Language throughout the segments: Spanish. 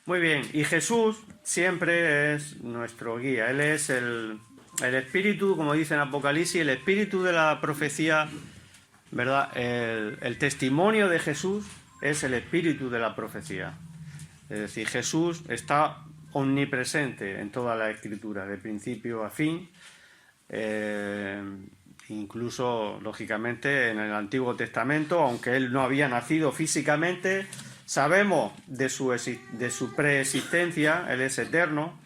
Muy bien, y Jesús siempre es nuestro guía. Él es el espíritu, como dice en Apocalipsis, el espíritu de la profecía, ¿verdad? El testimonio de Jesús es el espíritu de la profecía. Es decir, Jesús está omnipresente en toda la escritura, de principio a fin, incluso, lógicamente, en el Antiguo Testamento, aunque él no había nacido físicamente, sabemos de su preexistencia, él es eterno,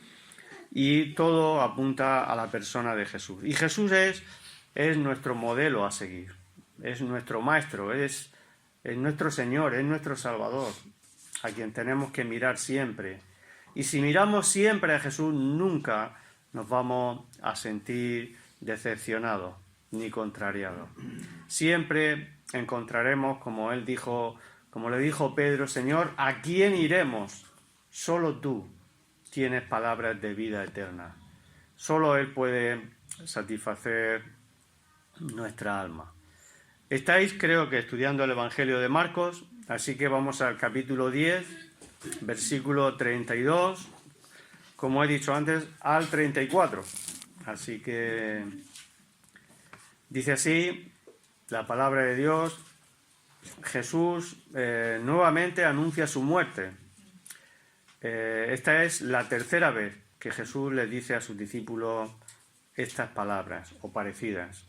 y todo apunta a la persona de Jesús. Y Jesús es nuestro modelo a seguir, es nuestro maestro, es nuestro Señor, es nuestro Salvador, a quien tenemos que mirar siempre. Y si miramos siempre a Jesús, nunca nos vamos a sentir decepcionados ni contrariados. Siempre encontraremos, como él dijo, como le dijo Pedro, Señor, ¿a quién iremos? Solo tú tienes palabras de vida eterna. Solo él puede satisfacer nuestra alma. Estáis, creo que, estudiando el Evangelio de Marcos, así que vamos al capítulo 10, versículo 32, como he dicho antes, al 34. Así que dice así la palabra de Dios. Jesús nuevamente anuncia su muerte. Esta es la tercera vez que Jesús le dice a sus discípulos estas palabras o parecidas.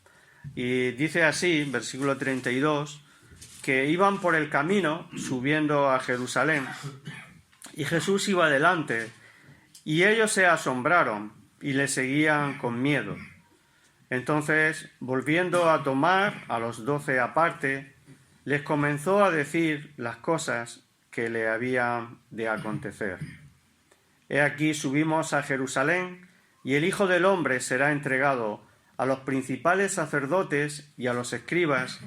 Y dice así, versículo 32, que iban por el camino subiendo a Jerusalén y Jesús iba delante y ellos se asombraron y le seguían con miedo. Entonces, volviendo a tomar a los 12 aparte, les comenzó a decir las cosas que le habían de acontecer. He aquí subimos a Jerusalén y el Hijo del Hombre será entregado a los principales sacerdotes y a los escribas,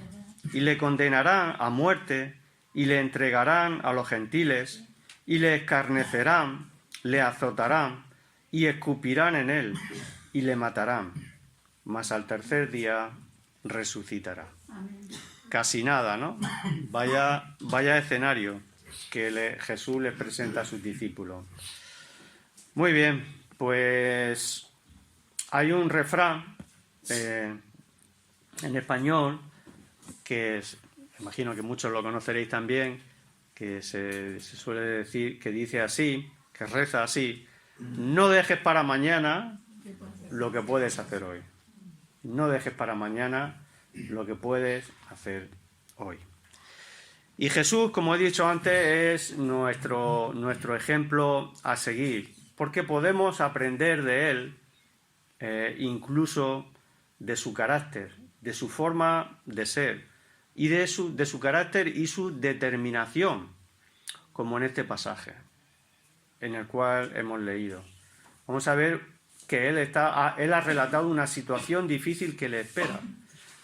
y le condenarán a muerte, y le entregarán a los gentiles, y le escarnecerán, le azotarán, y escupirán en él, y le matarán. Mas al tercer día resucitará. Casi nada, ¿no? Vaya escenario que Jesús les presenta a sus discípulos. Muy bien, pues hay un refrán en español que imagino que muchos lo conoceréis también, que se suele decir, que dice así, que reza así: no dejes para mañana lo que puedes hacer hoy. No dejes para mañana lo que puedes hacer hoy. Y Jesús, como he dicho antes, es nuestro ejemplo a seguir, porque podemos aprender de él, incluso de su carácter, de su forma de ser, y de su carácter y su determinación, como en este pasaje, en el cual hemos leído. Vamos a ver que él ha relatado una situación difícil que le espera.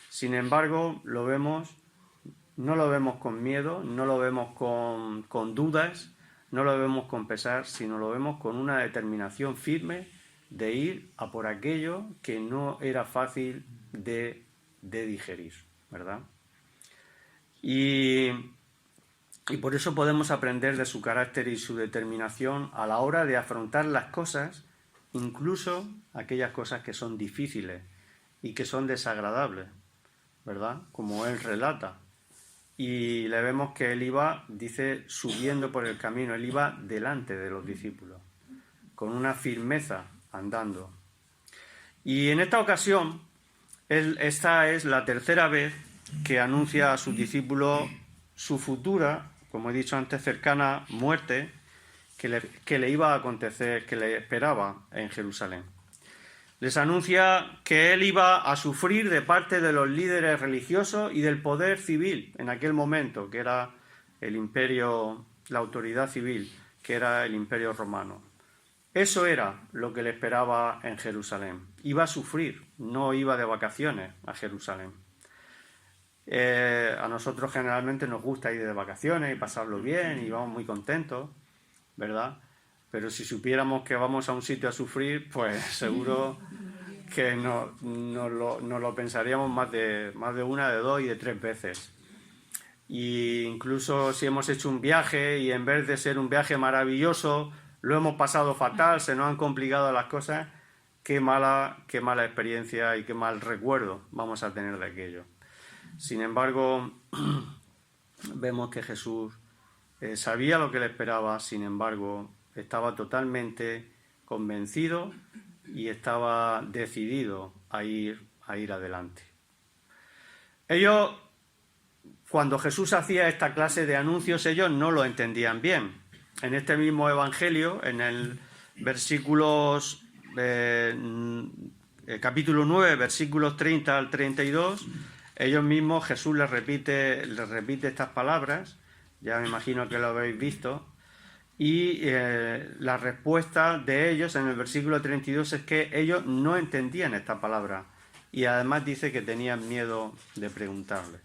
Sin embargo, no lo vemos con miedo, no lo vemos con dudas, no lo vemos con pesar, sino lo vemos con una determinación firme de ir a por aquello que no era fácil de digerir, ¿verdad? Y por eso podemos aprender de su carácter y su determinación a la hora de afrontar las cosas, incluso aquellas cosas que son difíciles y que son desagradables, ¿verdad? Como él relata. Y le vemos que él iba, dice, subiendo por el camino, él iba delante de los discípulos, con una firmeza, andando. Y en esta ocasión, esta es la tercera vez que anuncia a sus discípulos su futura, como he dicho antes, cercana muerte, que le iba a acontecer, que le esperaba en Jerusalén. Les anuncia que él iba a sufrir de parte de los líderes religiosos y del poder civil en aquel momento, que era el imperio, la autoridad civil, que era el imperio romano. Eso era lo que le esperaba en Jerusalén. Iba a sufrir, no iba de vacaciones a Jerusalén. A nosotros generalmente nos gusta ir de vacaciones y pasarlo bien y vamos muy contentos, ¿verdad? Pero si supiéramos que vamos a un sitio a sufrir, pues seguro que no lo pensaríamos más de una, de dos y de tres veces. Y incluso si hemos hecho un viaje y en vez de ser un viaje maravilloso, lo hemos pasado fatal, se nos han complicado las cosas, qué mala experiencia y qué mal recuerdo vamos a tener de aquello. Sin embargo, vemos que Jesús sabía lo que le esperaba, sin embargo, estaba totalmente convencido y estaba decidido a ir adelante. Ellos, cuando Jesús hacía esta clase de anuncios, ellos no lo entendían bien. En este mismo evangelio, en el versículos capítulo 9, versículos 30 al 32, ellos mismos, Jesús les repite estas palabras, ya me imagino que lo habéis visto, y la respuesta de ellos en el versículo 32 es que ellos no entendían esta palabra, y además dice que tenían miedo de preguntarle.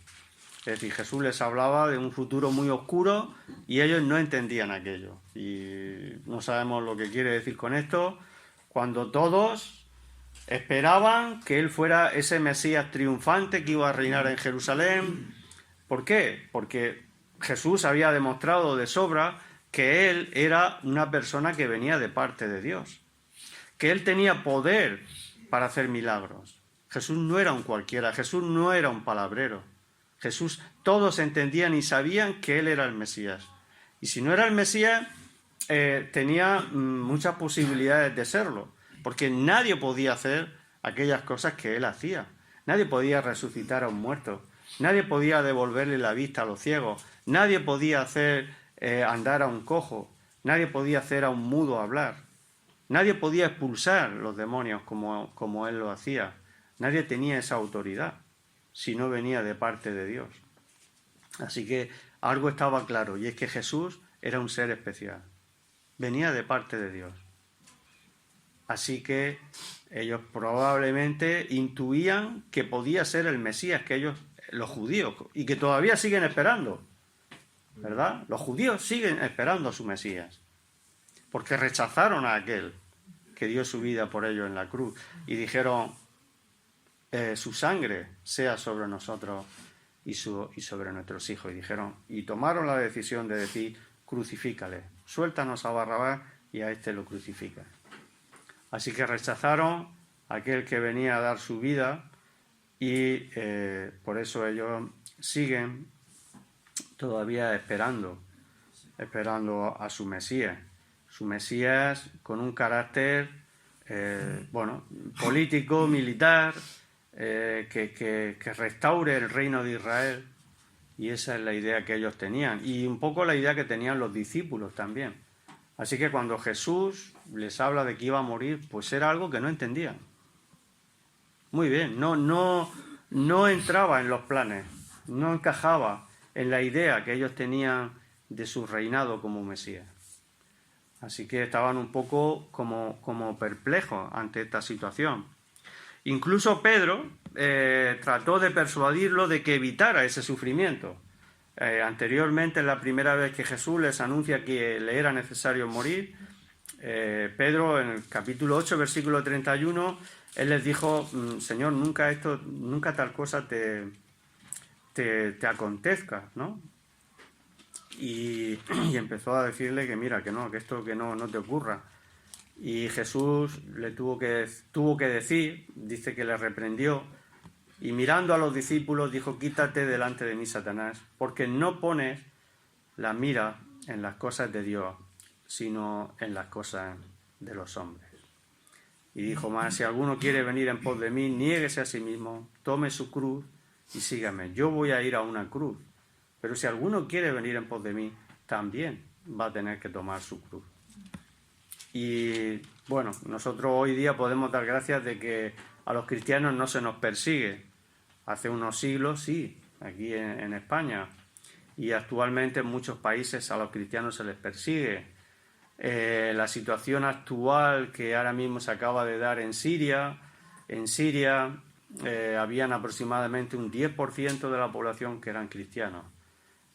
Es decir, Jesús les hablaba de un futuro muy oscuro y ellos no entendían aquello. Y no sabemos lo que quiere decir con esto, cuando todos esperaban que Él fuera ese Mesías triunfante que iba a reinar en Jerusalén. ¿Por qué? Porque Jesús había demostrado de sobra que Él era una persona que venía de parte de Dios, que Él tenía poder para hacer milagros. Jesús no era un cualquiera, Jesús no era un palabrero. Jesús, todos entendían y sabían que Él era el Mesías. Y si no era el Mesías, tenía muchas posibilidades de serlo, porque nadie podía hacer aquellas cosas que Él hacía. Nadie podía resucitar a un muerto, nadie podía devolverle la vista a los ciegos, nadie podía hacer andar a un cojo, nadie podía hacer a un mudo hablar, nadie podía expulsar los demonios como Él lo hacía. Nadie tenía esa autoridad si no venía de parte de Dios. Así que algo estaba claro, y es que Jesús era un ser especial. Venía de parte de Dios. Así que ellos probablemente intuían que podía ser el Mesías que ellos, los judíos, y que todavía siguen esperando, ¿verdad? Los judíos siguen esperando a su Mesías, porque rechazaron a aquel que dio su vida por ellos en la cruz, y dijeron, su sangre sea sobre nosotros y sobre nuestros hijos. Y tomaron la decisión de decir, crucifícale, suéltanos a Barrabás y a este lo crucifica. Así que rechazaron a aquel que venía a dar su vida y por eso ellos siguen todavía esperando a su Mesías con un carácter político, militar, que restaure el reino de Israel, y esa es la idea que ellos tenían y un poco la idea que tenían los discípulos también. Así que cuando Jesús les habla de que iba a morir, pues era algo que no entendían. Muy bien, no entraba en los planes, no encajaba en la idea que ellos tenían de su reinado como Mesías. Así que estaban un poco como perplejos ante esta situación. Incluso Pedro trató de persuadirlo de que evitara ese sufrimiento. Anteriormente, la primera vez que Jesús les anuncia que le era necesario morir, Pedro, en el capítulo 8, versículo 31, él les dijo, Señor, nunca tal cosa te acontezca, ¿no? Y empezó a decirle que mira, que esto no te ocurra. Y Jesús le tuvo que decir, dice que le reprendió, y mirando a los discípulos dijo, quítate delante de mí, Satanás, porque no pones la mira en las cosas de Dios, sino en las cosas de los hombres. Y dijo más, si alguno quiere venir en pos de mí, niéguese a sí mismo, tome su cruz y sígame. Yo voy a ir a una cruz, pero si alguno quiere venir en pos de mí, también va a tener que tomar su cruz. Y bueno, nosotros hoy día podemos dar gracias de que a los cristianos no se nos persigue. Hace unos siglos sí, aquí en España, y actualmente en muchos países a los cristianos se les persigue. La situación actual que ahora mismo se acaba de dar en Siria habían aproximadamente un 10% de la población que eran cristianos,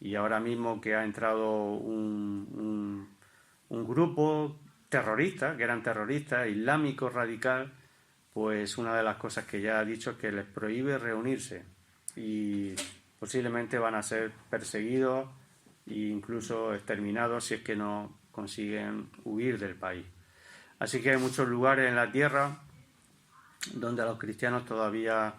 y ahora mismo que ha entrado un grupo terroristas, que eran terroristas, islámicos, radical, pues una de las cosas que ya ha dicho es que les prohíbe reunirse. Y posiblemente van a ser perseguidos e incluso exterminados si es que no consiguen huir del país. Así que hay muchos lugares en la tierra donde a los cristianos todavía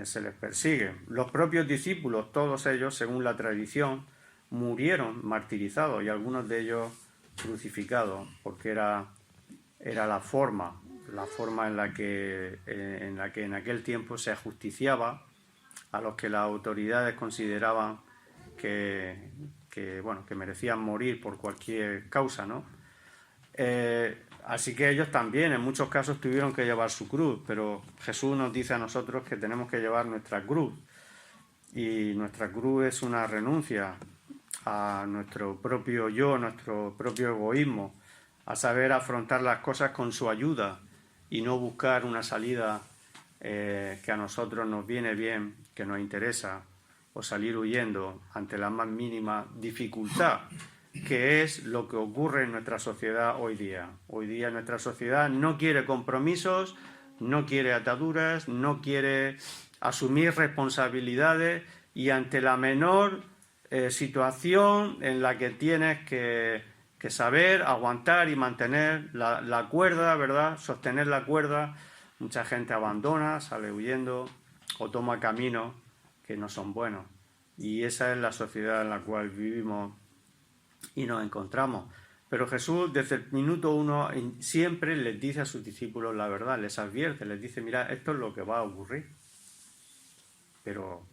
se les persigue. Los propios discípulos, todos ellos, según la tradición, murieron martirizados y algunos de ellos crucificados, porque era la forma en la que en aquel tiempo se ajusticiaba a los que las autoridades consideraban que merecían morir por cualquier causa, ¿no? Así que ellos también en muchos casos tuvieron que llevar su cruz, pero Jesús nos dice a nosotros que tenemos que llevar nuestra cruz, y nuestra cruz es una renuncia a nuestro propio yo, nuestro propio egoísmo, a saber afrontar las cosas con su ayuda y no buscar una salida que a nosotros nos viene bien, que nos interesa, o salir huyendo ante la más mínima dificultad, que es lo que ocurre en nuestra sociedad hoy día. Hoy día nuestra sociedad no quiere compromisos, no quiere ataduras, no quiere asumir responsabilidades, y ante la menor situación en la que tienes que saber aguantar y mantener la cuerda, ¿verdad? Sostener la cuerda, mucha gente abandona, sale huyendo o toma caminos que no son buenos. Y esa es la sociedad en la cual vivimos y nos encontramos. Pero Jesús desde el minuto 1 siempre les dice a sus discípulos la verdad, les advierte, les dice: mira, esto es lo que va a ocurrir, pero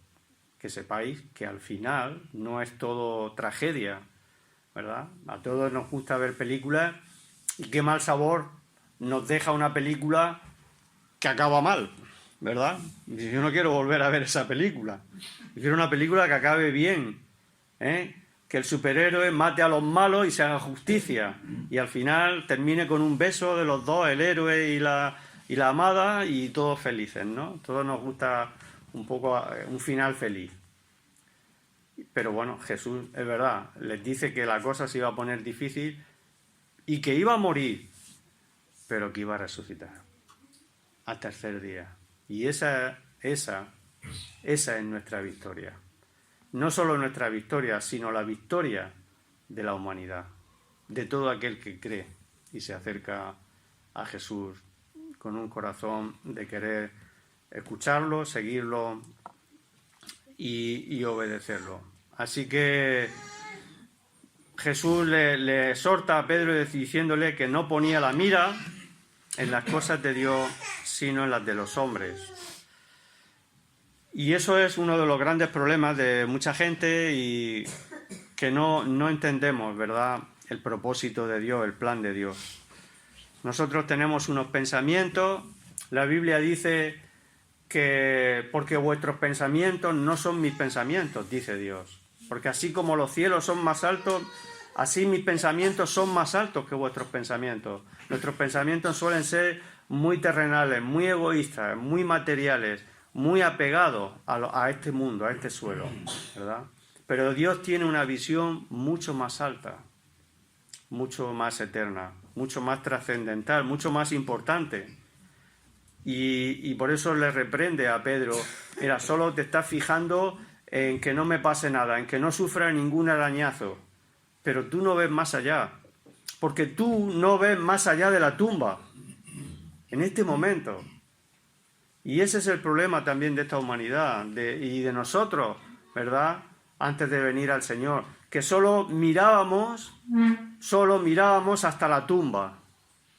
que sepáis que al final no es todo tragedia, ¿verdad? A todos nos gusta ver películas, y qué mal sabor nos deja una película que acaba mal, ¿verdad? Y yo no quiero volver a ver esa película. Yo quiero una película que acabe bien, que el superhéroe mate a los malos y se haga justicia, y al final termine con un beso de los dos, el héroe y la amada, y todos felices, ¿no? Todos nos gusta un poco un final feliz. Pero bueno, Jesús, es verdad, les dice que la cosa se iba a poner difícil y que iba a morir, pero que iba a resucitar al tercer día. Y esa es nuestra victoria. No solo nuestra victoria, sino la victoria de la humanidad, de todo aquel que cree y se acerca a Jesús con un corazón de querer escucharlo, seguirlo y obedecerlo. Así que Jesús le exhorta a Pedro diciéndole que no ponía la mira en las cosas de Dios, sino en las de los hombres. Y eso es uno de los grandes problemas de mucha gente, y que no entendemos, ¿verdad?, el propósito de Dios, el plan de Dios. Nosotros tenemos unos pensamientos. La Biblia dice que porque vuestros pensamientos no son mis pensamientos, dice Dios. Porque así como los cielos son más altos, así mis pensamientos son más altos que vuestros pensamientos. Nuestros pensamientos suelen ser muy terrenales, muy egoístas, muy materiales, muy apegados a este mundo, a este suelo, ¿verdad? Pero Dios tiene una visión mucho más alta, mucho más eterna, mucho más trascendental, mucho más importante. Y por eso le reprende a Pedro: mira, solo te estás fijando en que no me pase nada, en que no sufra ningún arañazo, pero tú no ves más allá, porque tú no ves más allá de la tumba, en este momento. Y ese es el problema también de esta humanidad y de nosotros, ¿verdad?, antes de venir al Señor, que solo mirábamos hasta la tumba.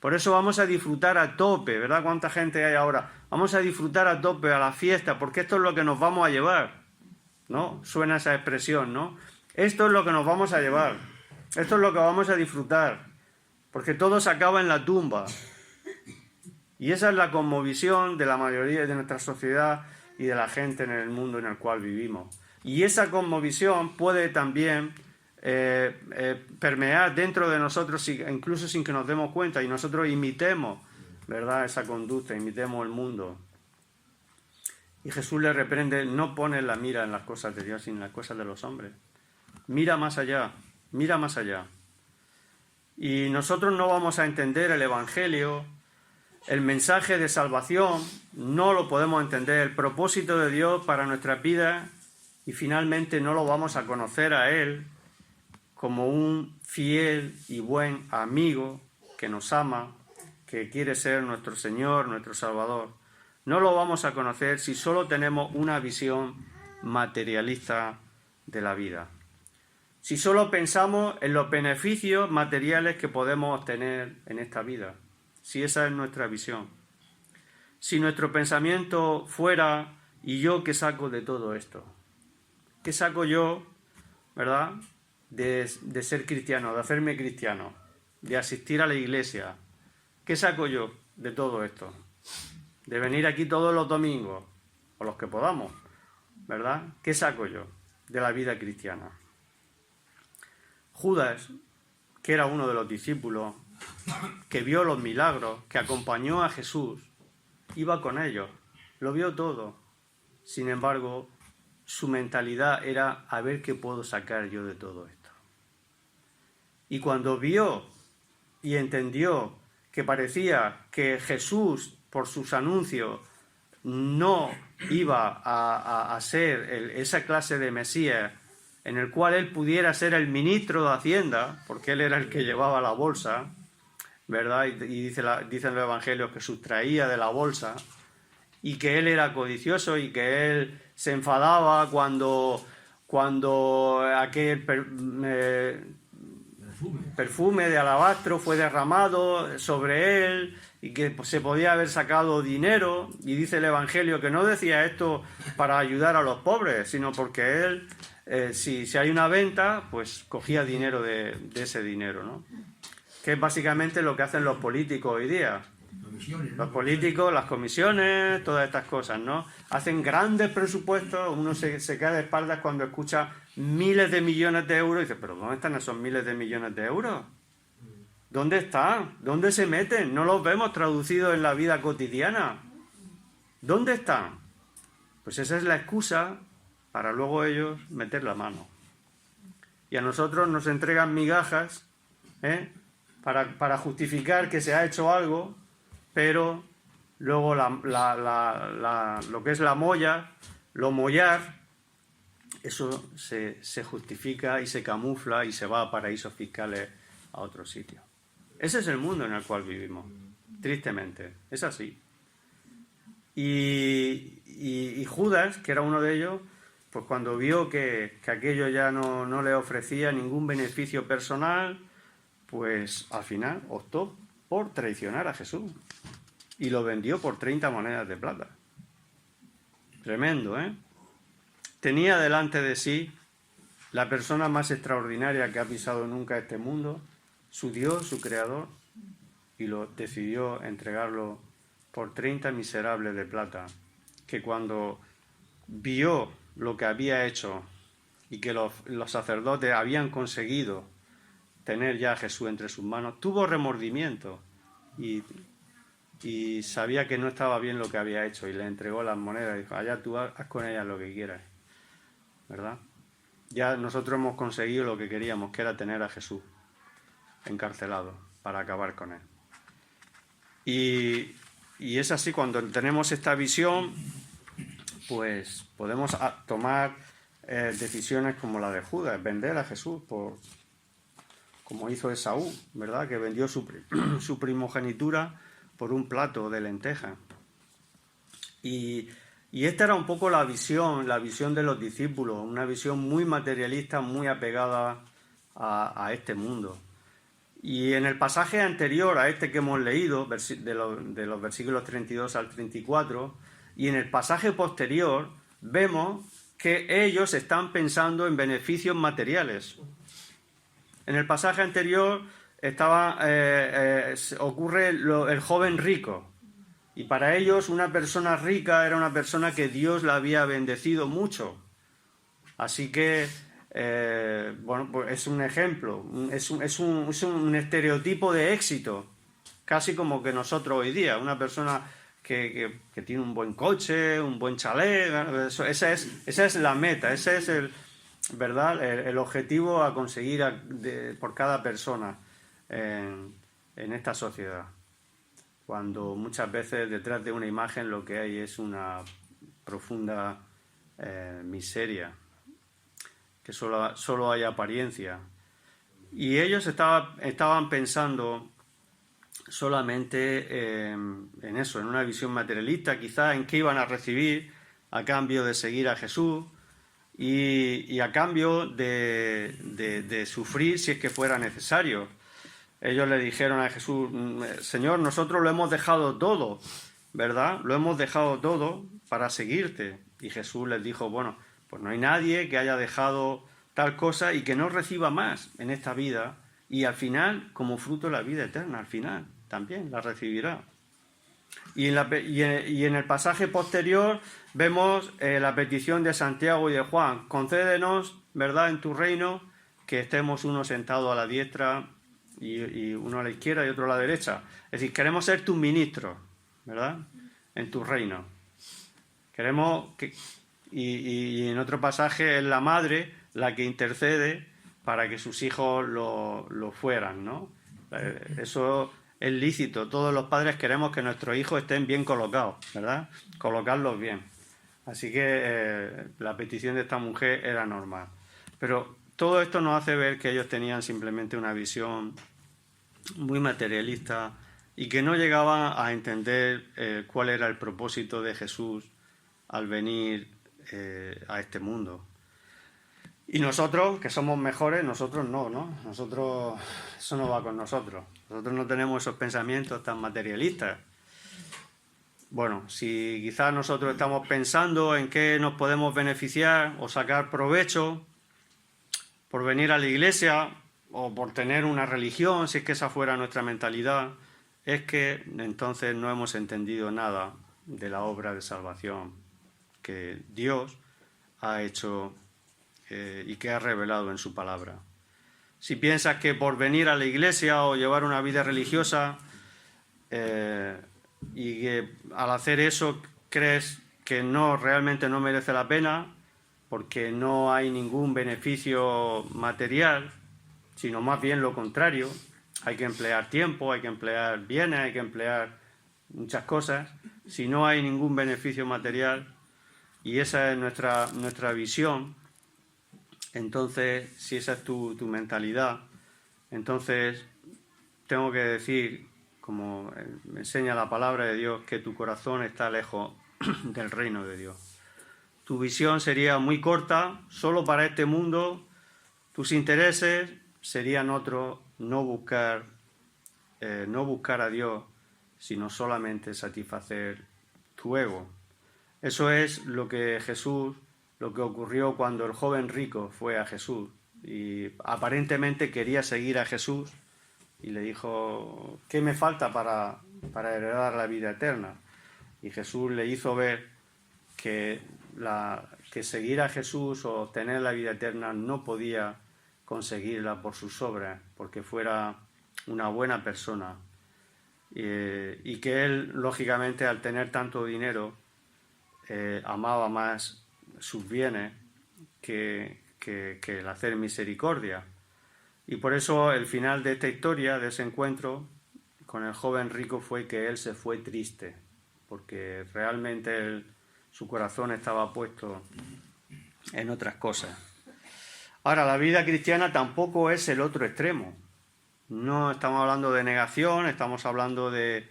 Por eso vamos a disfrutar a tope, ¿verdad? ¿Cuánta gente hay ahora? Vamos a disfrutar a tope, a la fiesta, porque esto es lo que nos vamos a llevar, ¿no? Suena esa expresión, ¿no? Esto es lo que nos vamos a llevar, esto es lo que vamos a disfrutar, porque todo se acaba en la tumba. Y esa es la cosmovisión de la mayoría de nuestra sociedad y de la gente en el mundo en el cual vivimos. Y esa cosmovisión puede también permear dentro de nosotros, incluso sin que nos demos cuenta, y nosotros imitemos, ¿verdad?, esa conducta, imitemos el mundo. Y Jesús le reprende: no pones la mira en las cosas de Dios, sino en las cosas de los hombres. Mira más allá, mira más allá. Y nosotros no vamos a entender el Evangelio, el mensaje de salvación, no lo podemos entender, el propósito de Dios para nuestra vida, Y finalmente no lo vamos a conocer a Él como un fiel y buen amigo que nos ama, que quiere ser nuestro Señor, nuestro Salvador. No lo vamos a conocer si solo tenemos una visión materialista de la vida. Si solo pensamos en los beneficios materiales que podemos obtener en esta vida. Si esa es nuestra visión. Si nuestro pensamiento fuera, ¿y yo qué saco de todo esto? ¿Qué saco yo, verdad, de ser cristiano, de hacerme cristiano, de asistir a la iglesia? ¿Qué saco yo de todo esto? De venir aquí todos los domingos, o los que podamos, ¿verdad? ¿Qué saco yo de la vida cristiana? Judas, que era uno de los discípulos, que vio los milagros, que acompañó a Jesús, iba con ellos, lo vio todo. Sin embargo, su mentalidad era a ver qué puedo sacar yo de todo esto. Y cuando vio y entendió que parecía que Jesús, por sus anuncios, no iba a ser esa clase de Mesías en el cual él pudiera ser el ministro de Hacienda, porque él era el que llevaba la bolsa, ¿verdad? Y dicen los evangelios que sustraía de la bolsa, y que él era codicioso y que él se enfadaba cuando aquel perfume de alabastro fue derramado sobre él y que se podía haber sacado dinero. Y dice el evangelio que no decía esto para ayudar a los pobres, sino porque él, si hay una venta, pues cogía dinero de ese dinero, ¿no? Que es básicamente lo que hacen los políticos hoy día. Los políticos, las comisiones, todas estas cosas, ¿no? Hacen grandes presupuestos, uno se cae de espaldas cuando escucha miles de millones de euros y dice, ¿pero dónde están esos miles de millones de euros? ¿Dónde están? ¿Dónde se meten? No los vemos traducidos en la vida cotidiana. ¿Dónde están? Pues esa es la excusa para luego ellos meter la mano. Y a nosotros nos entregan migajas, para justificar que se ha hecho algo, pero luego lo que es la molla, lo mollar, eso se justifica y se camufla y se va a paraísos fiscales a otro sitio. Ese es el mundo en el cual vivimos, tristemente, es así. Y Judas, que era uno de ellos, pues cuando vio que aquello ya no le ofrecía ningún beneficio personal, pues al final optó por traicionar a Jesús y lo vendió por 30 monedas de plata. Tremendo, ¿eh? Tenía delante de sí la persona más extraordinaria que ha pisado nunca este mundo, su Dios, su Creador, y lo decidió entregarlo por 30 miserables de plata, que cuando vio lo que había hecho y que los sacerdotes habían conseguido tener ya a Jesús entre sus manos, tuvo remordimiento y sabía que no estaba bien lo que había hecho y le entregó las monedas y dijo, allá tú haz con ellas lo que quieras, ¿verdad? Ya nosotros hemos conseguido lo que queríamos, que era tener a Jesús encarcelado para acabar con él. Y es así, cuando tenemos esta visión, pues podemos tomar decisiones como la de Judas, vender a Jesús como hizo Esaú, ¿verdad? Que vendió su primogenitura por un plato de lentejas. Y esta era un poco la visión de los discípulos, una visión muy materialista, muy apegada a este mundo. Y en el pasaje anterior a este que hemos leído, de los versículos 32 al 34, y en el pasaje posterior, vemos que ellos están pensando en beneficios materiales. En el pasaje anterior ocurre el joven rico, y para ellos una persona rica era una persona que Dios la había bendecido mucho. Así que, pues es un ejemplo, es un estereotipo de éxito, casi como que nosotros hoy día, una persona que tiene un buen coche, un buen chalet, esa es la meta, ese es ¿verdad? El objetivo a conseguir por cada persona en esta sociedad. Cuando muchas veces detrás de una imagen lo que hay es una profunda miseria, que solo hay apariencia. Y ellos estaban pensando solamente en eso, en una visión materialista, quizás en qué iban a recibir a cambio de seguir a Jesús y a cambio de sufrir si es que fuera necesario. Ellos le dijeron a Jesús: Señor, nosotros lo hemos dejado todo, ¿verdad? Lo hemos dejado todo para seguirte. Y Jesús les dijo: bueno, pues no hay nadie que haya dejado tal cosa y que no reciba más en esta vida, y al final, como fruto de la vida eterna, al final también la recibirá. Y en el pasaje posterior vemos la petición de Santiago y de Juan: concédenos, ¿verdad?, en tu reino, que estemos uno sentado a la diestra y uno a la izquierda y otro a la derecha. Es decir, queremos ser tus ministros, ¿verdad?, en tu reino. Queremos que... Y en otro pasaje es la madre la que intercede para que sus hijos lo fueran, ¿no? Eso es lícito. Todos los padres queremos que nuestros hijos estén bien colocados, ¿verdad? Colocarlos bien. Así que la petición de esta mujer era normal. Pero todo esto nos hace ver que ellos tenían simplemente una visión muy materialista y que no llegaban a entender cuál era el propósito de Jesús al venir a este mundo. Y nosotros, que somos mejores, nosotros no, ¿no? Nosotros, eso no va con nosotros. Nosotros no tenemos esos pensamientos tan materialistas. Bueno, si quizás nosotros estamos pensando en qué nos podemos beneficiar o sacar provecho por venir a la iglesia o por tener una religión, si es que esa fuera nuestra mentalidad, es que entonces no hemos entendido nada de la obra de salvación que Dios ha hecho y que ha revelado en su palabra. Si piensas que por venir a la iglesia o llevar una vida religiosa y que al hacer eso crees que realmente no merece la pena porque no hay ningún beneficio material, sino más bien lo contrario, hay que emplear tiempo, hay que emplear bienes, hay que emplear muchas cosas. Si no hay ningún beneficio material y esa es nuestra visión, entonces, si esa es tu mentalidad, entonces tengo que decir, como me enseña la palabra de Dios, que tu corazón está lejos del reino de Dios. Tu visión sería muy corta, solo para este mundo. Tus intereses serían otros, no buscar a Dios, sino solamente satisfacer tu ego. Eso es lo que ocurrió cuando el joven rico fue a Jesús y aparentemente quería seguir a Jesús y le dijo: ¿qué me falta para heredar la vida eterna? Y Jesús le hizo ver que seguir a Jesús o obtener la vida eterna no podía conseguirla por sus obras, porque fuera una buena persona, y que él, lógicamente, al tener tanto dinero, amaba más sus bienes que el hacer misericordia. Y por eso el final de esta historia, de ese encuentro con el joven rico, fue que él se fue triste, porque realmente su corazón estaba puesto en otras cosas. Ahora, la vida cristiana tampoco es el otro extremo. No estamos hablando de negación, estamos hablando de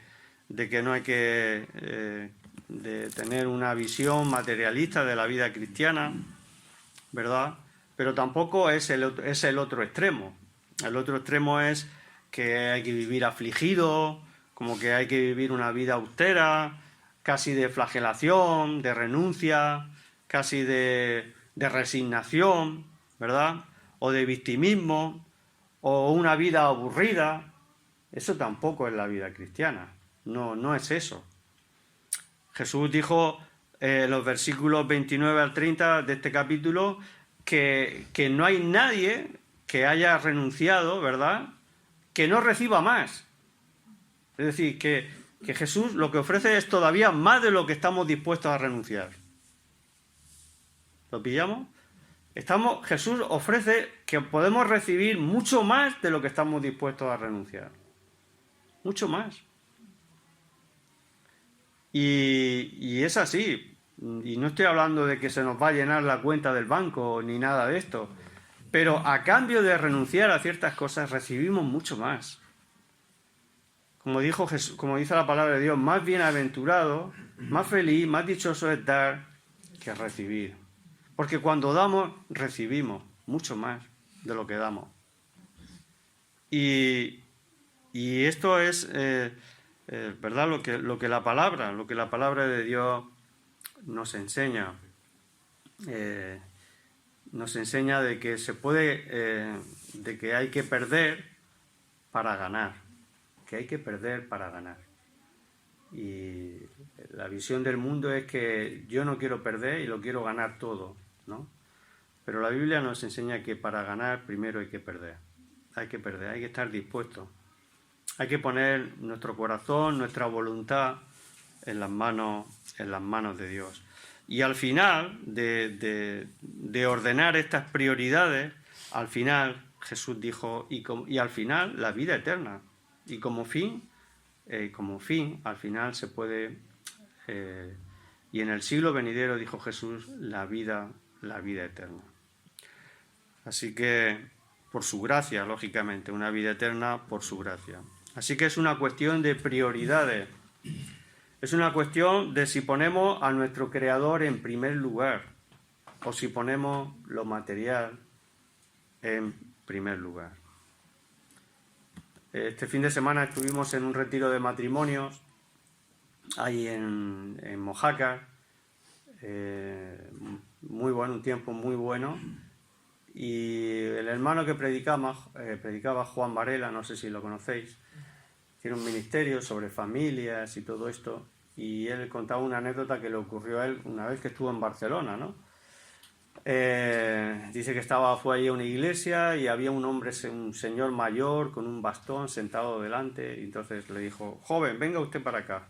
que no hay que de tener una visión materialista de la vida cristiana, ¿verdad? Pero tampoco es el otro extremo. El otro extremo es que hay que vivir afligido, como que hay que vivir una vida austera, casi de flagelación, de renuncia, casi de resignación, ¿verdad? O de victimismo, o una vida aburrida. Eso tampoco es la vida cristiana. No es eso. Jesús dijo en los versículos 29 al 30 de este capítulo que no hay nadie que haya renunciado, ¿verdad?, que no reciba más. Es decir, que Jesús lo que ofrece es todavía más de lo que estamos dispuestos a renunciar. ¿Lo pillamos? Jesús ofrece que podemos recibir mucho más de lo que estamos dispuestos a renunciar. Mucho más. Y es así. Y no estoy hablando de que se nos va a llenar la cuenta del banco ni nada de esto, pero a cambio de renunciar a ciertas cosas recibimos mucho más. Como dijo Jesús, como dice la palabra de Dios, más bienaventurado, más feliz, más dichoso es dar que recibir. Porque cuando damos, recibimos mucho más de lo que damos. Y esto es verdad lo que la palabra de Dios nos enseña. Nos enseña de que se puede, de que hay que perder para ganar. Que hay que perder para ganar. Y la visión del mundo es que yo no quiero perder y lo quiero ganar todo, ¿no? Pero la Biblia nos enseña que para ganar primero hay que perder. Hay que perder, hay que estar dispuesto. Hay que poner nuestro corazón, nuestra voluntad en las manos de Dios. Y al final de ordenar estas prioridades, al final Jesús dijo, y al final la vida eterna. Y como fin, al final se puede, y en el siglo venidero, dijo Jesús, la vida eterna. Así que, por su gracia, lógicamente, una vida eterna por su gracia. Así que es una cuestión de prioridades. Es una cuestión de si ponemos a nuestro Creador en primer lugar o si ponemos lo material en primer lugar. Este fin de semana estuvimos en un retiro de matrimonios ahí en Mojácar. Muy bueno, un tiempo muy bueno. Y el hermano que predicaba Juan Varela, no sé si lo conocéis, tiene un ministerio sobre familias y todo esto, y él contaba una anécdota que le ocurrió a él una vez que estuvo en Barcelona, ¿no? Dice que fue ahí a una iglesia y había un hombre, un señor mayor con un bastón sentado delante, y entonces le dijo, joven, venga usted para acá.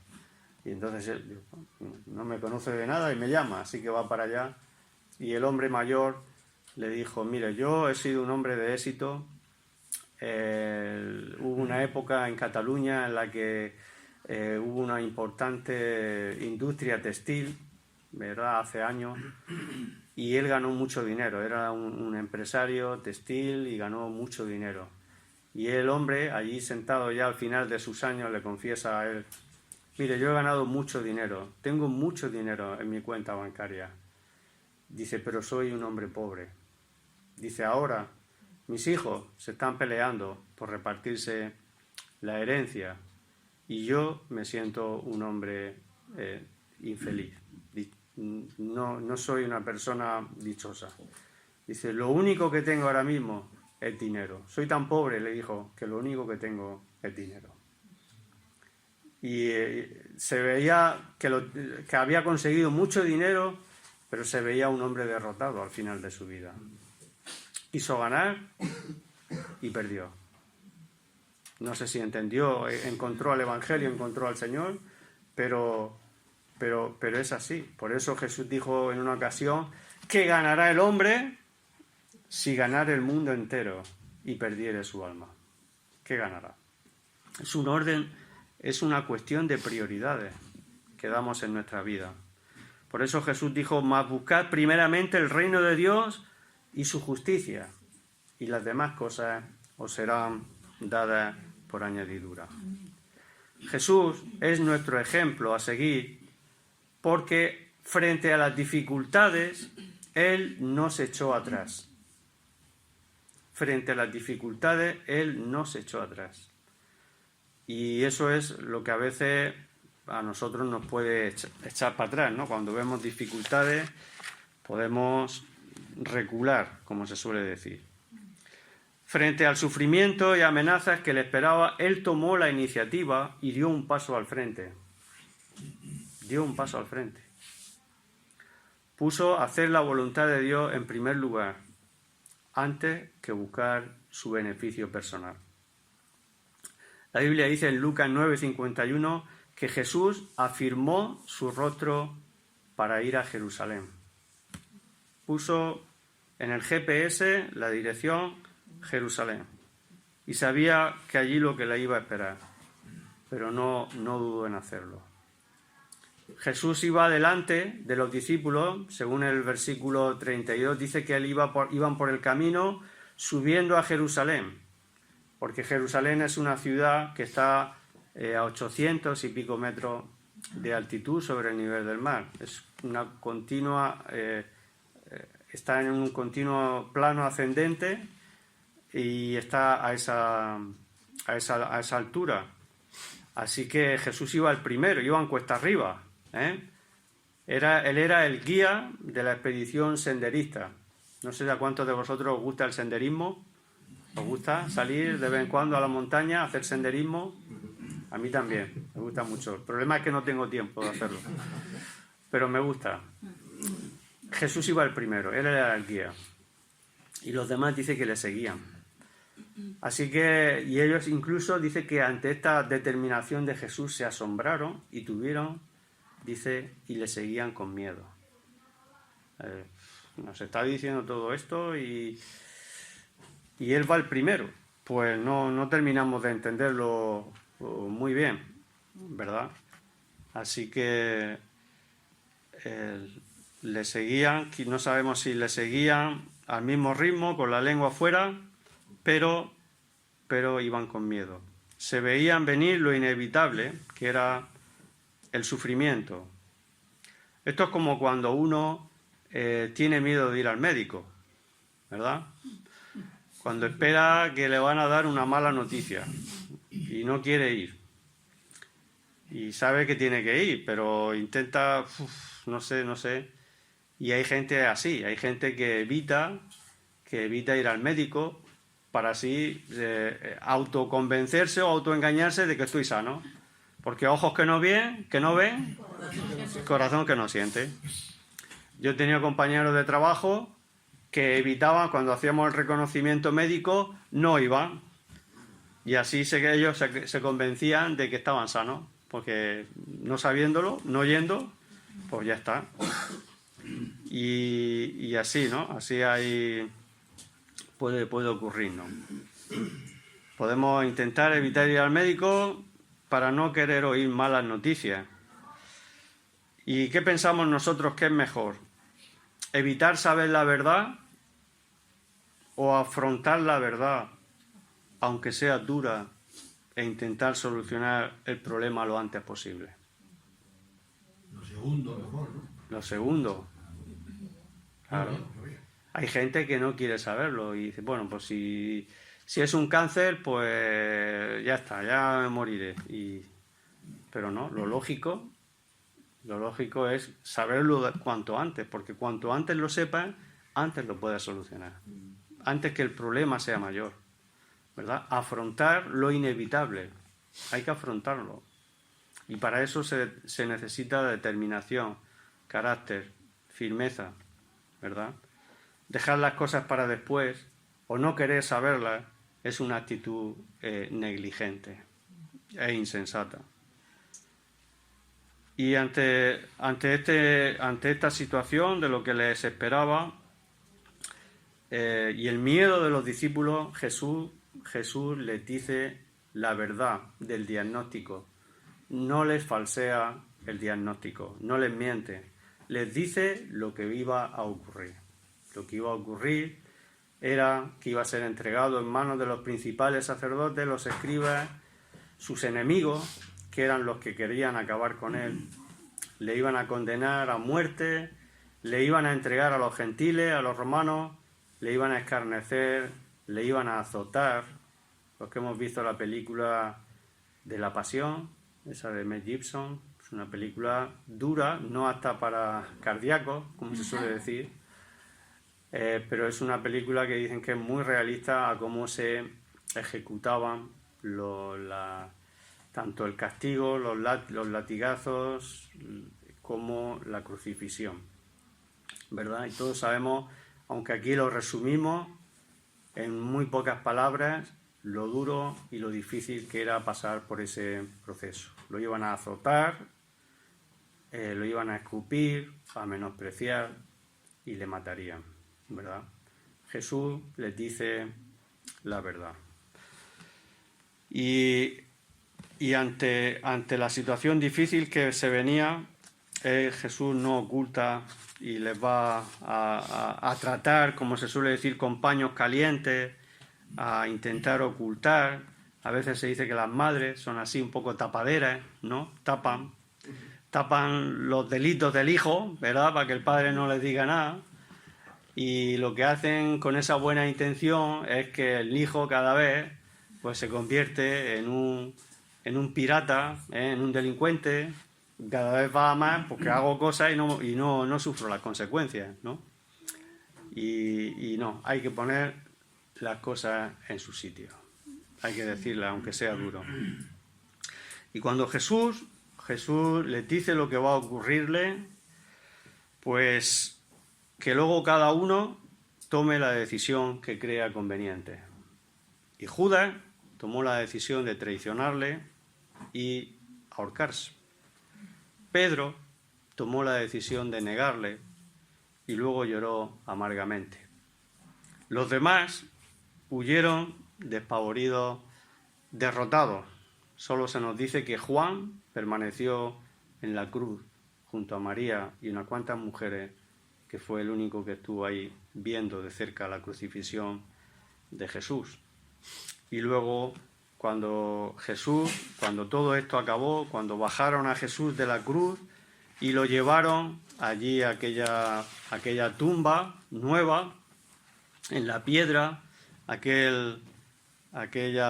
Y entonces él no me conoce de nada y me llama, así que va para allá. Y el hombre mayor le dijo, mire, yo he sido un hombre de éxito. Hubo una época en Cataluña en la que hubo una importante industria textil, ¿verdad? Hace años, y él ganó mucho dinero. Era un empresario textil y ganó mucho dinero. Y el hombre, allí sentado ya al final de sus años, le confiesa a él, mire, yo he ganado mucho dinero, tengo mucho dinero en mi cuenta bancaria. Dice, pero soy un hombre pobre. Dice, ahora mis hijos se están peleando por repartirse la herencia y yo me siento un hombre infeliz. No soy una persona dichosa. Dice, lo único que tengo ahora mismo es dinero. Soy tan pobre, le dijo, que lo único que tengo es dinero. Y se veía que había conseguido mucho dinero, pero se veía un hombre derrotado al final de su vida. Quiso ganar y perdió. No sé si entendió, encontró al Evangelio, encontró al Señor, pero es así. Por eso Jesús dijo en una ocasión, ¿qué ganará el hombre si ganara el mundo entero y perdiere su alma? ¿Qué ganará? Es un orden, es una cuestión de prioridades que damos en nuestra vida. Por eso Jesús dijo, mas buscad primeramente el reino de Dios y su justicia, y las demás cosas os serán dadas por añadidura. Jesús es nuestro ejemplo a seguir porque frente a las dificultades Él no se echó atrás. Frente a las dificultades Él no se echó atrás. Y eso es lo que a veces a nosotros nos puede echar para atrás, ¿no? Cuando vemos dificultades podemos recular, como se suele decir. Frente al sufrimiento y amenazas que le esperaba, él tomó la iniciativa y dio un paso al frente. Dio un paso al frente. Puso a hacer la voluntad de Dios en primer lugar, antes que buscar su beneficio personal. La Biblia dice en Lucas 9:51 que Jesús afirmó su rostro para ir a Jerusalén. Puso en el GPS la dirección Jerusalén y sabía que allí lo que le iba a esperar, pero no dudó en hacerlo. Jesús iba delante de los discípulos, según el versículo 32, dice que iban por el camino subiendo a Jerusalén, porque Jerusalén es una ciudad que está a 800 y pico metros de altitud sobre el nivel del mar. Es una continua, está en un continuo plano ascendente y está a esa altura. Así que Jesús iba el primero, iba en cuesta arriba, ¿eh? Él era el guía de la expedición senderista. No sé a cuántos de vosotros os gusta el senderismo. ¿Os gusta salir de vez en cuando a la montaña, hacer senderismo? A mí también, me gusta mucho. El problema es que no tengo tiempo de hacerlo, pero me gusta. Jesús iba el primero, él era el guía. Y los demás dice que le seguían. Así que, y ellos incluso dice que ante esta determinación de Jesús se asombraron y tuvieron, dice, y le seguían con miedo. Nos está diciendo todo esto y él va el primero. Pues no terminamos de entenderlo muy bien, ¿verdad? Así que le seguían, no sabemos si le seguían al mismo ritmo, con la lengua afuera, pero iban con miedo. Se veían venir lo inevitable, que era el sufrimiento. Esto es como cuando uno tiene miedo de ir al médico, ¿verdad? Cuando espera que le van a dar una mala noticia y no quiere ir. Y sabe que tiene que ir, pero intenta, no sé. Y hay gente así, hay gente que evita ir al médico para así autoconvencerse o autoengañarse de que estoy sano. Porque ojos que no ven, corazón que no siente. Yo he tenido compañeros de trabajo que evitaban, cuando hacíamos el reconocimiento médico, no iban. Y así ellos se convencían de que estaban sanos, porque no sabiéndolo, no yendo, pues ya está. Y así, ¿no? Así puede ocurrir, ¿no? Podemos intentar evitar ir al médico para no querer oír malas noticias. ¿Y qué pensamos nosotros que es mejor? ¿Evitar saber la verdad o afrontar la verdad, aunque sea dura, e intentar solucionar el problema lo antes posible? Lo segundo mejor, ¿no? Lo segundo. Claro. Hay gente que no quiere saberlo y dice, bueno, pues si es un cáncer, pues ya está, ya me moriré. Pero no, lo lógico es saberlo cuanto antes, porque cuanto antes lo sepas, antes lo puedes solucionar. Antes que el problema sea mayor, ¿verdad? Afrontar lo inevitable. Hay que afrontarlo. Y para eso se necesita determinación, carácter, firmeza, ¿verdad? Dejar las cosas para después o no querer saberlas es una actitud negligente e insensata. Y ante esta situación de lo que les esperaba y el miedo de los discípulos, Jesús les dice la verdad del diagnóstico. No les falsea el diagnóstico, no les miente. Les dice lo que iba a ocurrir. Lo que iba a ocurrir era que iba a ser entregado en manos de los principales sacerdotes, los escribas, sus enemigos, que eran los que querían acabar con él. Le iban a condenar a muerte, le iban a entregar a los gentiles, a los romanos, le iban a escarnecer, le iban a azotar. Los que hemos visto la película de La Pasión, esa de Mel Gibson, es una película dura, no apta para cardíacos, como se suele decir, pero es una película que dicen que es muy realista a cómo se ejecutaban tanto el castigo, los latigazos, como la crucifixión, ¿verdad? Y todos sabemos, aunque aquí lo resumimos en muy pocas palabras, lo duro y lo difícil que era pasar por ese proceso. Lo iban a azotar, lo iban a escupir, a menospreciar y le matarían, ¿verdad? Jesús les dice la verdad. Y ante la situación difícil que se venía, Jesús no oculta y les va a tratar, como se suele decir, con paños calientes, a intentar ocultar. A veces se dice que las madres son así un poco tapaderas, ¿no? Tapan los delitos del hijo, ¿verdad? Para que el padre no les diga nada. Y lo que hacen con esa buena intención es que el hijo cada vez pues se convierte en un pirata, en un delincuente. Cada vez va más porque hago cosas y no sufro las consecuencias, ¿no? Y no, hay que poner las cosas en su sitio. Hay que decirlas, aunque sea duro. Y cuando Jesús les dice lo que va a ocurrirle, pues que luego cada uno tome la decisión que crea conveniente. Y Judas tomó la decisión de traicionarle y ahorcarse. Pedro tomó la decisión de negarle y luego lloró amargamente. Los demás huyeron despavoridos, derrotados. Solo se nos dice que Juan permaneció en la cruz junto a María y unas cuantas mujeres, que fue el único que estuvo ahí viendo de cerca la crucifixión de Jesús. Y luego, cuando todo esto acabó, cuando bajaron a Jesús de la cruz y lo llevaron allí a aquella tumba nueva, en la piedra, aquella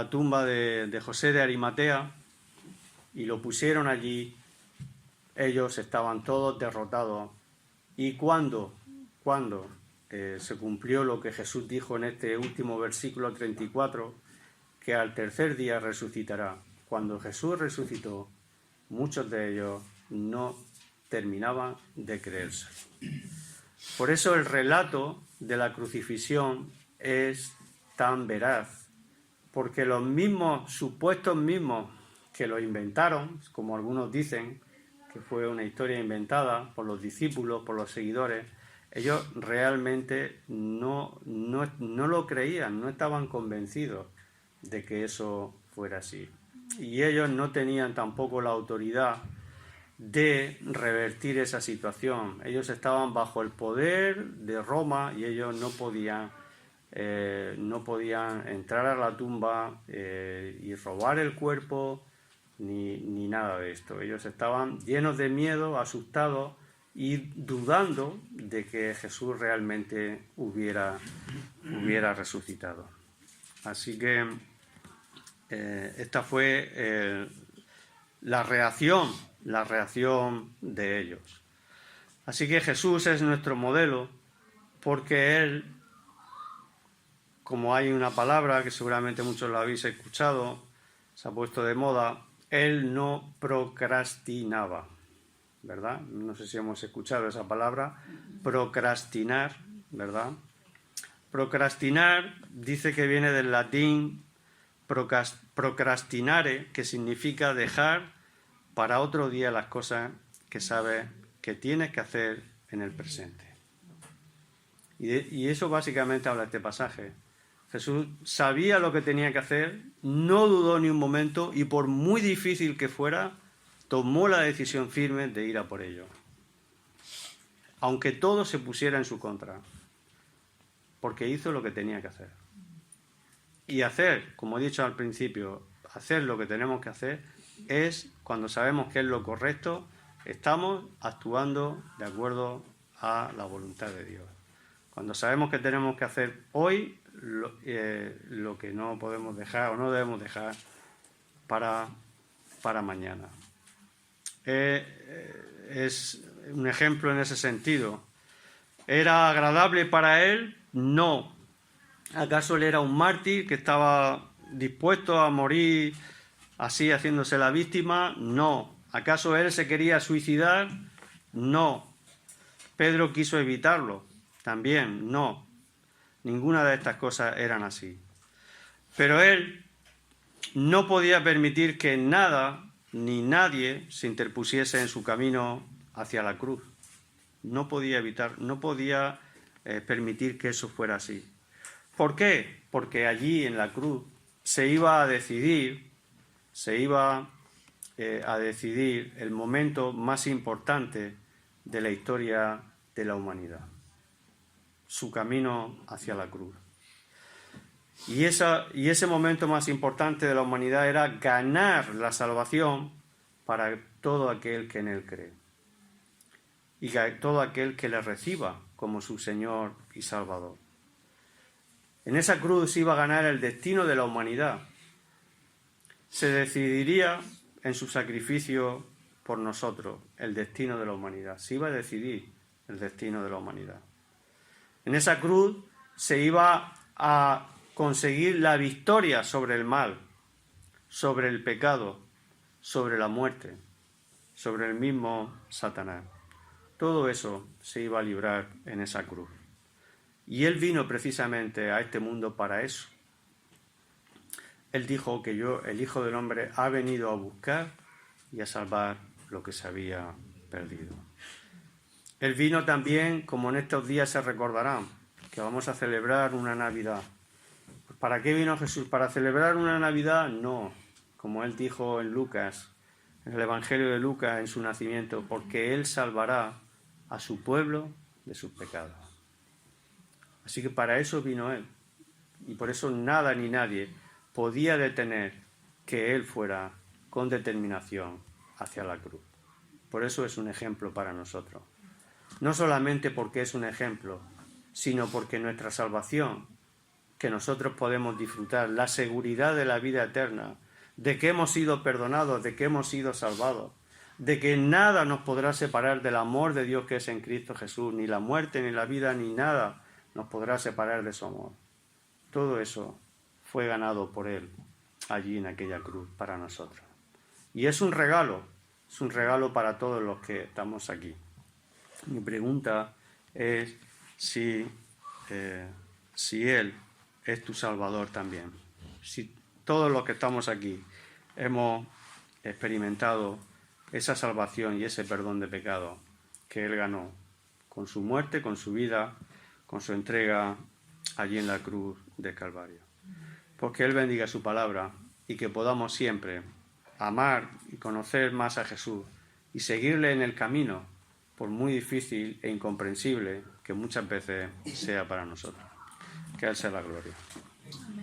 tumba de José de Arimatea, y lo pusieron allí, ellos estaban todos derrotados. Y cuando se cumplió lo que Jesús dijo en este último versículo 34, que al tercer día resucitará. Cuando Jesús resucitó, muchos de ellos no terminaban de creerse. Por eso el relato de la crucifixión es tan veraz, porque los supuestos mismos que lo inventaron, como algunos dicen, que fue una historia inventada por los discípulos, por los seguidores, ellos realmente no lo creían, no estaban convencidos de que eso fuera así. Y ellos no tenían tampoco la autoridad de revertir esa situación. Ellos estaban bajo el poder de Roma y ellos no podían entrar a la tumba y robar el cuerpo ni nada de esto. Ellos estaban llenos de miedo, asustados y dudando de que Jesús realmente hubiera resucitado. Así que esta fue la reacción de ellos. Así que Jesús es nuestro modelo, porque Él, como hay una palabra que seguramente muchos la habéis escuchado, se ha puesto de moda, Él no procrastinaba, ¿verdad? No sé si hemos escuchado esa palabra, procrastinar, ¿verdad? Procrastinar dice que viene del latín procrastinare, que significa dejar para otro día las cosas que sabes que tienes que hacer en el presente. Y eso básicamente habla este pasaje. Jesús sabía lo que tenía que hacer, no dudó ni un momento y por muy difícil que fuera, tomó la decisión firme de ir a por ello. Aunque todo se pusiera en su contra, porque hizo lo que tenía que hacer. Y hacer, como he dicho al principio, hacer lo que tenemos que hacer es cuando sabemos que es lo correcto, estamos actuando de acuerdo a la voluntad de Dios. Cuando sabemos que tenemos que hacer hoy lo que no podemos dejar o no debemos dejar para mañana. Es un ejemplo en ese sentido. ¿Era agradable para él? No. ¿Acaso él era un mártir que estaba dispuesto a morir así haciéndose la víctima? No. ¿Acaso él se quería suicidar? No. ¿Pedro quiso evitarlo? También no. Ninguna de estas cosas eran así. Pero él no podía permitir que nada ni nadie se interpusiese en su camino hacia la cruz. No podía permitir que eso fuera así. ¿Por qué? Porque allí en la cruz se iba a decidir el momento más importante de la historia de la humanidad. Su camino hacia la cruz. Y ese momento más importante de la humanidad era ganar la salvación para todo aquel que en él cree. Y todo aquel que le reciba como su Señor y Salvador. En esa cruz iba a ganar el destino de la humanidad. Se decidiría en su sacrificio por nosotros el destino de la humanidad. Se iba a decidir el destino de la humanidad. En esa cruz se iba a conseguir la victoria sobre el mal, sobre el pecado, sobre la muerte, sobre el mismo Satanás. Todo eso se iba a librar en esa cruz. Y Él vino precisamente a este mundo para eso. Él dijo que el Hijo del Hombre, ha venido a buscar y a salvar lo que se había perdido. Él vino también, como en estos días se recordarán, que vamos a celebrar una Navidad. ¿Para qué vino Jesús? ¿Para celebrar una Navidad? No, como Él dijo en Lucas, en el Evangelio de Lucas, en su nacimiento, porque Él salvará a su pueblo de sus pecados. Así que para eso vino Él. Y por eso nada ni nadie podía detener que Él fuera con determinación hacia la cruz. Por eso es un ejemplo para nosotros. No solamente porque es un ejemplo, sino porque nuestra salvación, que nosotros podemos disfrutar, la seguridad de la vida eterna, de que hemos sido perdonados, de que hemos sido salvados, de que nada nos podrá separar del amor de Dios que es en Cristo Jesús, ni la muerte, ni la vida, ni nada nos podrá separar de su amor. Todo eso fue ganado por Él allí en aquella cruz para nosotros. Y es un regalo para todos los que estamos aquí. Mi pregunta es si Él es tu Salvador también. Si todos los que estamos aquí hemos experimentado esa salvación y ese perdón de pecado que Él ganó con su muerte, con su vida, con su entrega allí en la cruz de Calvario. Pues que Él bendiga su palabra y que podamos siempre amar y conocer más a Jesús y seguirle en el camino, por muy difícil e incomprensible que muchas veces sea para nosotros. Que a Él sea la gloria. Amén.